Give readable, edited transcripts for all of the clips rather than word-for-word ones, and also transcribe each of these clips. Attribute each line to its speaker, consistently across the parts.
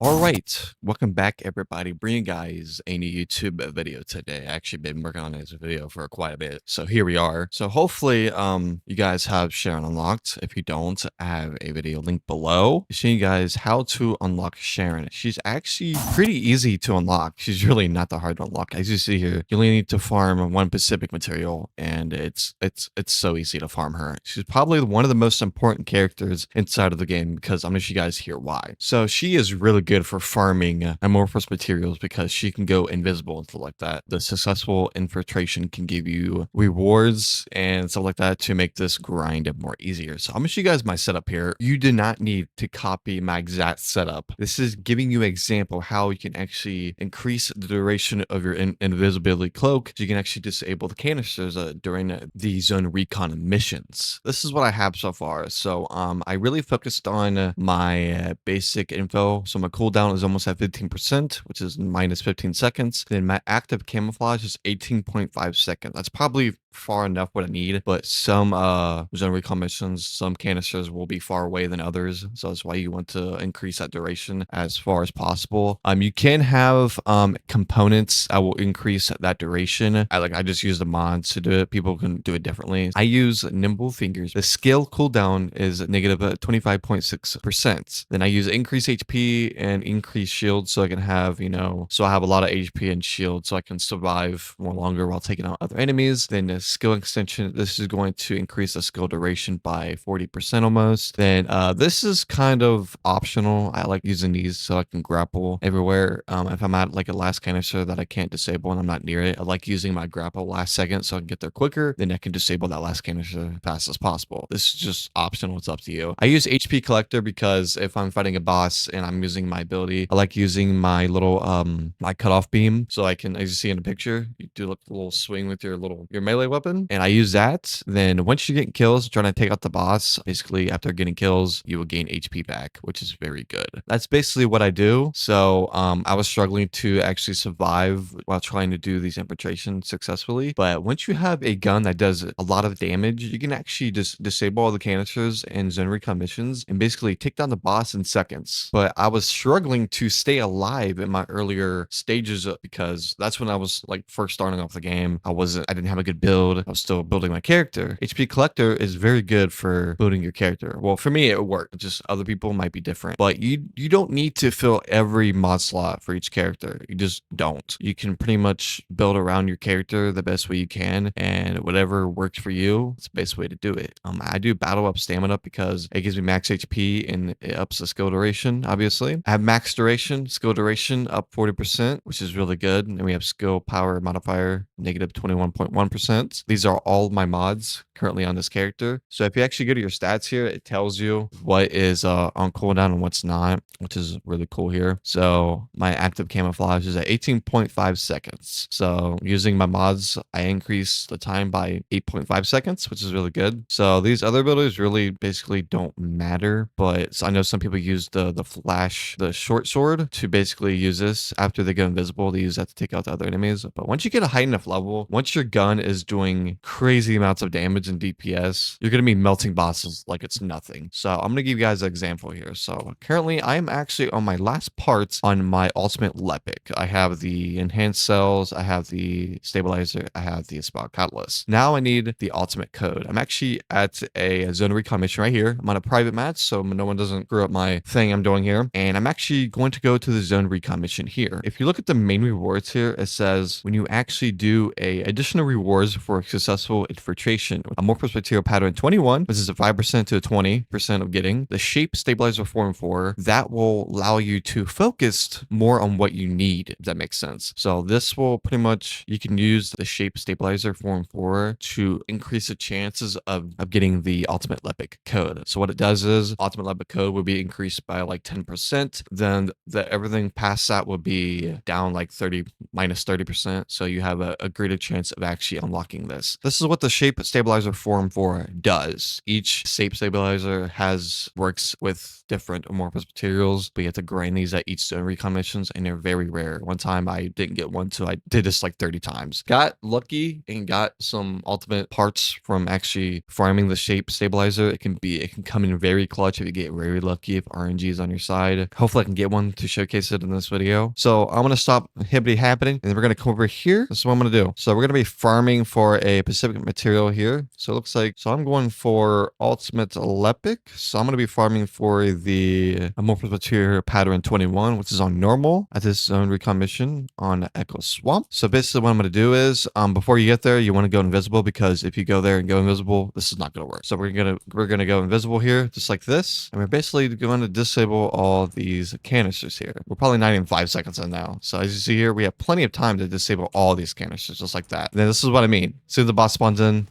Speaker 1: All right, welcome back, everybody. Bringing you guys a new YouTube video today. I actually been working on this video for quite a bit, so here we are. So hopefully, you guys have Sharen unlocked. If you don't, I have a video linked below showing you guys how to unlock Sharen. She's actually pretty easy to unlock. She's really not that hard to unlock. As you see here, you only need to farm one Pacific material, and it's so easy to farm her. She's probably one of the most important characters inside of the game because I'm gonna show you guys here why. So she is really good for farming amorphous materials because she can go invisible and stuff like that. The successful infiltration can give you rewards and stuff like that to make this grind more easier. So I'm gonna show you guys my setup here. You do not need to copy my exact setup. This is giving you an example how you can actually increase the duration of your invisibility cloak so you can actually disable the canisters during the zone recon missions. This is what I have so far. So I really focused on my basic info. So my cooldown is almost at 15%, which is minus 15 seconds. Then my active camouflage is 18.5 seconds. That's probably far enough what I need, but some zone recon missions, some canisters will be far away than others, so that's why you want to increase that duration as far as possible. You can have components that will increase that duration. I just use the mods to do it. People can do it differently. I use nimble fingers. The skill cooldown is negative 25.6%. Then I use increase HP and increase shield, so I can have, so I have a lot of HP and shield, so I can survive more longer while taking out other enemies. Then the skill extension, this is going to increase the skill duration by 40% almost. Then this is kind of optional. I like using these so I can grapple everywhere. If I'm at like a last canister that I can't disable and I'm not near it, I like using my grapple last second so I can get there quicker. Then I can disable that last canister as fast as possible. This is just optional. It's up to you. I use HP collector because if I'm fighting a boss and I'm using my ability, I like using my little my cutoff beam, so I can, as you see in the picture, you do like a little swing with your melee weapon, and I use that. Then once you get kills trying to take out the boss, basically after getting kills you will gain HP back, which is very good. That's basically what I do. So I was struggling to actually survive while trying to do these infiltrations successfully, but once you have a gun that does a lot of damage, you can actually just disable all the canisters and zone recon missions and basically take down the boss in seconds. But I was struggling to stay alive in my earlier stages because that's when I was like first starting off the game. I didn't have a good build. I was still building my character. HP collector is very good for building your character. Well, for me it worked. Just other people might be different. But you don't need to fill every mod slot for each character. You just don't. You can pretty much build around your character the best way you can, and whatever works for you, it's the best way to do it. I do battle up stamina because it gives me max HP and it ups the skill duration, obviously. I have max duration, skill duration up 40%, which is really good. And we have skill power modifier negative 21.1%. These are all my mods currently on this character. So if you actually go to your stats here, it tells you what is on cooldown and what's not, which is really cool here. So my active camouflage is at 18.5 seconds. So using my mods, I increase the time by 8.5 seconds, which is really good. So these other abilities really basically don't matter, but I know some people use the flash, the short sword, to basically use this after they go invisible. They use that to take out the other enemies. But once you get a high enough level, once your gun is doing crazy amounts of damage and DPS, you're going to be melting bosses like it's nothing. So I'm going to give you guys an example here. So currently I am actually on my last parts on my ultimate Lepic. I have the enhanced cells, I have the stabilizer, I have the spot catalyst. Now I need the ultimate code. I'm actually at a zone recon mission right here. I'm on a private match, so no one doesn't screw up my thing I'm doing here. And I'm actually going to go to the zone recon mission here. If you look at the main rewards here, it says when you actually do a additional rewards for successful infiltration, amorphous material pattern 21, which is a 5% to 20% of getting the shape stabilizer 4 and 4, that will allow you to focus more on what you need, if that makes sense. So this will pretty much, you can use the shape stabilizer 4 and 4 to increase the chances of getting the ultimate Lepic code. So what it does is ultimate Lepic code will be increased by like 10%. Then everything past that will be down like minus 30%. So you have a greater chance of actually unlocking making this. This is what the shape stabilizer form 4 does. Each shape stabilizer works with different amorphous materials, but you have to grind these at each zone recon missions, and they're very rare. One time I didn't get one, so I did this like 30 times. Got lucky and got some ultimate parts from actually farming the shape stabilizer. It can come in very clutch if you get very lucky, if RNG is on your side. Hopefully I can get one to showcase it in this video. So I'm gonna stop hibbity happening, and then we're gonna come over here. This is what I'm gonna do. So we're gonna be farming for a specific material here. So it looks like, so I'm going for ultimate lepic. So I'm gonna be farming for the amorphous material pattern 21, which is on normal at this zone recon mission on Echo Swamp. So basically what I'm gonna do is, before you get there, you want to go invisible, because if you go there and go invisible, this is not gonna work. So we're gonna go invisible here, just like this, and we're basically going to disable all these canisters here. We're probably not even 5 seconds in now. So as you see here, we have plenty of time to disable all these canisters, just like that. And then this is what I mean. As soon as the boss spawns in,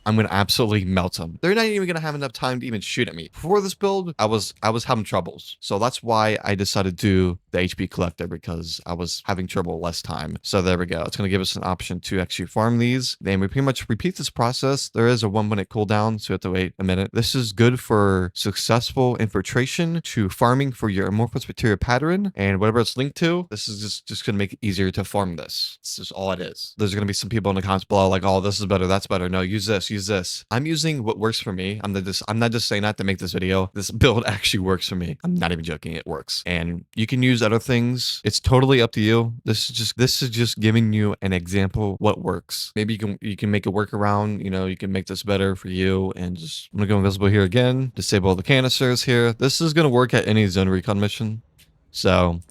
Speaker 1: I'm gonna absolutely melt them. They're not even gonna have enough time to even shoot at me. Before this build, I was having troubles. So that's why I decided to do the HP collector, because I was having trouble less time. So there we go. It's gonna give us an option to actually farm these. Then we pretty much repeat this process. There is a 1-minute cooldown, so you have to wait a minute. This is good for successful infiltration to farming for your amorphous material pattern and whatever it's linked to. This is just gonna make it easier to farm this. This is all it is. There's gonna be some people in the comments below like, oh, this is better, that's better. No, use this. Use this. I'm using what works for me. I'm not just saying that to make this video. This build actually works for me. I'm not even joking. It works. And you can use other things. It's totally up to you. This is just giving you an example what works. Maybe you can make a workaround. You know, you can make this better for you. And just, I'm gonna go invisible here again. Disable the canisters here. This is gonna work at any zone recon mission. So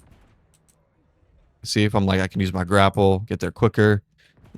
Speaker 1: see if I'm like, I can use my grapple, get there quicker.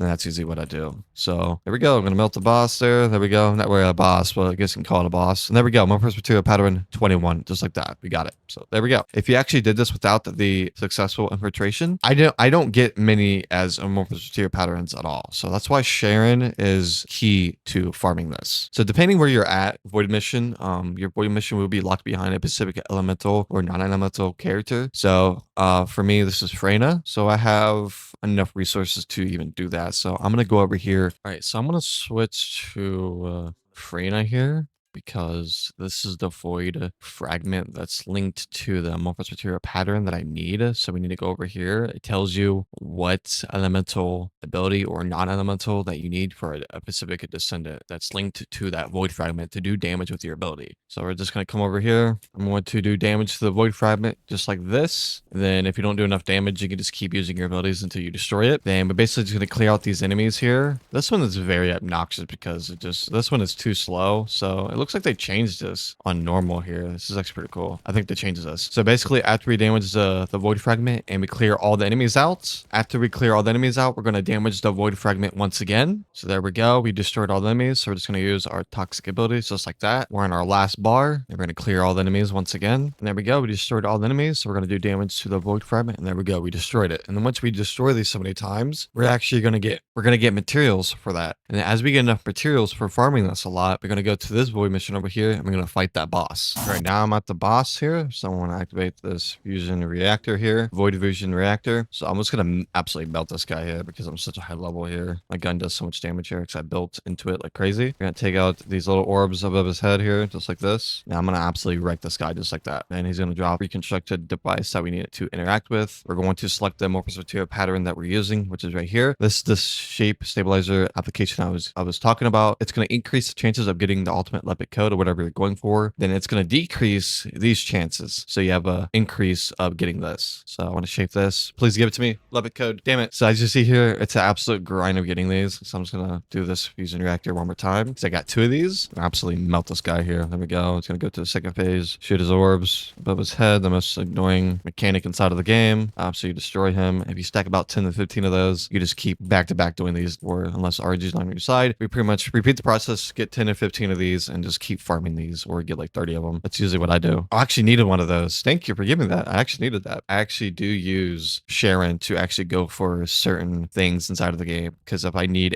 Speaker 1: And that's usually what I do. So there we go. I'm going to melt the boss there. There we go. Not really a boss, but I guess you can call it a boss. And there we go. Amorphous material pattern 21. Just like that. We got it. So there we go. If you actually did this without the successful infiltration, I don't get many as amorphous material patterns at all. So that's why Sharen is key to farming this. So depending where you're at, void mission, your void mission will be locked behind a specific elemental or non-elemental character. So for me, this is Freyna. So I have enough resources to even do that. So I'm going to go over here. All right. So I'm going to switch to Freyna here, because this is the void fragment that's linked to the amorphous material pattern that I need. So we need to go over here. It tells you what elemental ability or non-elemental that you need for a specific descendant that's linked to that void fragment to do damage with your ability. So we're just going to come over here. I'm going to do damage to the void fragment just like this. And then if you don't do enough damage, you can just keep using your abilities until you destroy it. Then we're basically just going to clear out these enemies here. This one is very obnoxious because this one is too slow. So it looks like they changed this on normal here. This is actually pretty cool. I think they changed this. So basically, after we damage the void fragment and we clear all the enemies out, we're going to damage the void fragment once again. So there we go. We destroyed all the enemies. So we're just going to use our toxic abilities just like that. We're in our last bar. And we're going to clear all the enemies once again. And there we go. We destroyed all the enemies. So we're going to do damage to the void fragment. And there we go. We destroyed it. And then once we destroy these so many times, we're going to get materials for that. And as we get enough materials for farming this a lot, we're going to go to this void mission over here and we're going to fight that boss. All right, now I'm at the boss here. So I want to activate this fusion reactor here, void fusion reactor. So I'm just going to absolutely melt this guy here because I'm such a high level here. My gun does so much damage here because I built into it like crazy. We're going to take out these little orbs above his head here, just like this. Now I'm going to absolutely wreck this guy just like that. And he's going to drop reconstructed device that we need it to interact with. We're going to select the amorphous material pattern that we're using, which is right here. This shape stabilizer application I was talking about. It's going to increase the chances of getting the ultimate lepic code or whatever you're going for. Then it's going to decrease these chances. So you have an increase of getting this. So I want to shape this. Please give it to me. Lepic code. Damn it. So as you see here, it's an absolute grind of getting these. So I'm just going to do this fusion reactor one more time. So I got 2 of these. Absolutely melt this guy here. There we go. It's going to go to the second phase. Shoot his orbs above his head. The most annoying mechanic inside of the game. So you destroy him. If you stack about 10 to 15 of those, you just keep back to back doing these, or unless RG's on your side, we pretty much repeat the process, get 10 or 15 of these and just keep farming these or get like 30 of them. That's usually what I do. I actually needed one of those. Thank you for giving that. I actually needed that. I actually do use Sharen to actually go for certain things inside of the game. Because if I need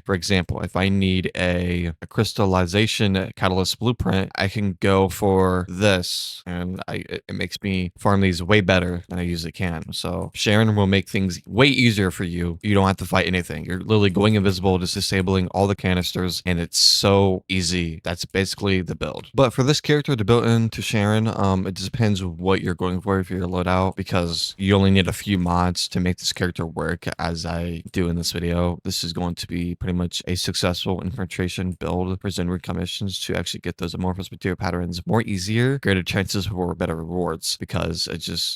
Speaker 1: for example, if I need a crystallization catalyst blueprint, I can go for this, and it makes me farm these way better than I usually can. So Sharen will make things way easier for you. You don't have to fight anything. You're literally going invisible, just disabling all the canisters, and it's so easy. That's basically the build. But for this character to build into Sharen, it just depends what you're going for if you're loadout, because you only need a few mods to make this character work. As I do in this video, this is going to be pretty much a successful infiltration build for Zenwood commissions to actually get those amorphous material patterns more easier, greater chances for better rewards, because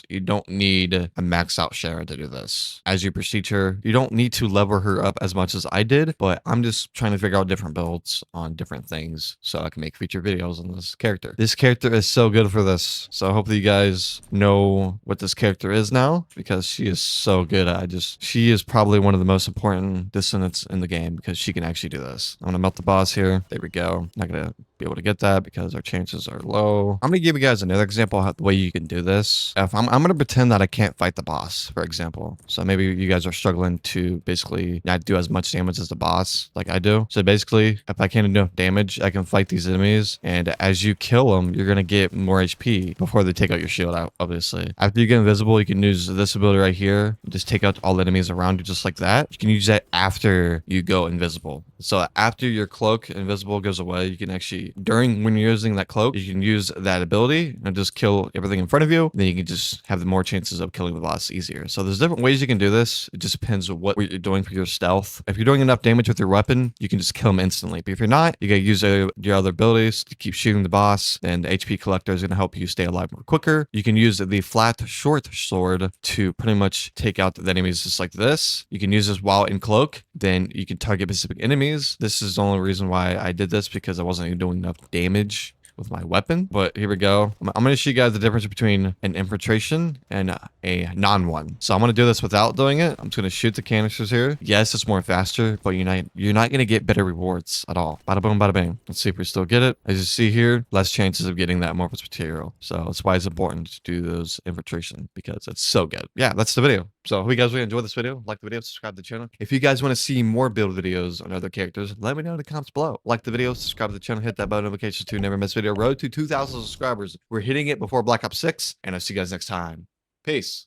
Speaker 1: you don't need a maxed out Sharen to do this. As you proceed her, you don't need to level her up as much as I did, but I'm just trying to figure out different builds on different things so I can make future videos on this character. This character is so good for this. So hopefully you guys know what this character is now, because she is so good. She is probably one of the most important dissonants in the game, because she can actually do this. I'm gonna melt the boss here. There we go. Not gonna be able to get that because our chances are low. I'm gonna give you guys another example of the way you can do this. If I'm gonna pretend that I can't fight the boss, for example. So maybe you guys are struggling to basically not do as much damage as the boss like I do. So basically, if I can't do enough damage, I can fight these enemies, and as you kill them, you're gonna get more HP before they take out your shield out, obviously. After you get invisible, you can use this ability right here. Just take out all the enemies around you just like that. You can use that after you go invisible. So after your cloak invisible goes away, you can actually, when you're using that cloak, you can use that ability and just kill everything in front of you. Then you can just have the more chances of killing the boss easier. So there's different ways you can do this. It just depends on what you're doing for your stealth. If you're doing enough damage with your weapon, you can just kill them instantly. But if you're not, you gotta use your other abilities to keep shooting the boss, and the HP collector is gonna help you stay alive more quicker. You can use the flat short sword to pretty much take out the enemies just like this. You can use this while in cloak. Then you can target specific enemies. This is the only reason why I did this, because I wasn't doing enough damage with my weapon. But here we go. I'm going to show you guys the difference between an infiltration and a non-one. So I'm going to do this without doing it. I'm just going to shoot the canisters here. Yes, it's more faster, but you're not going to get better rewards at all. Bada boom, bada bing. Let's see if we still get it. As you see here, less chances of getting that amorphous material. So that's why it's important to do those infiltration, because it's so good. Yeah, that's the video. So hope you guys really enjoyed this video. Like the video, subscribe to the channel. If you guys want to see more build videos on other characters, let me know in the comments below. Like the video, subscribe to the channel, hit that bell notification to never miss a video. Road to 2,000 subscribers. We're hitting it before Black Ops 6, and I'll see you guys next time. Peace.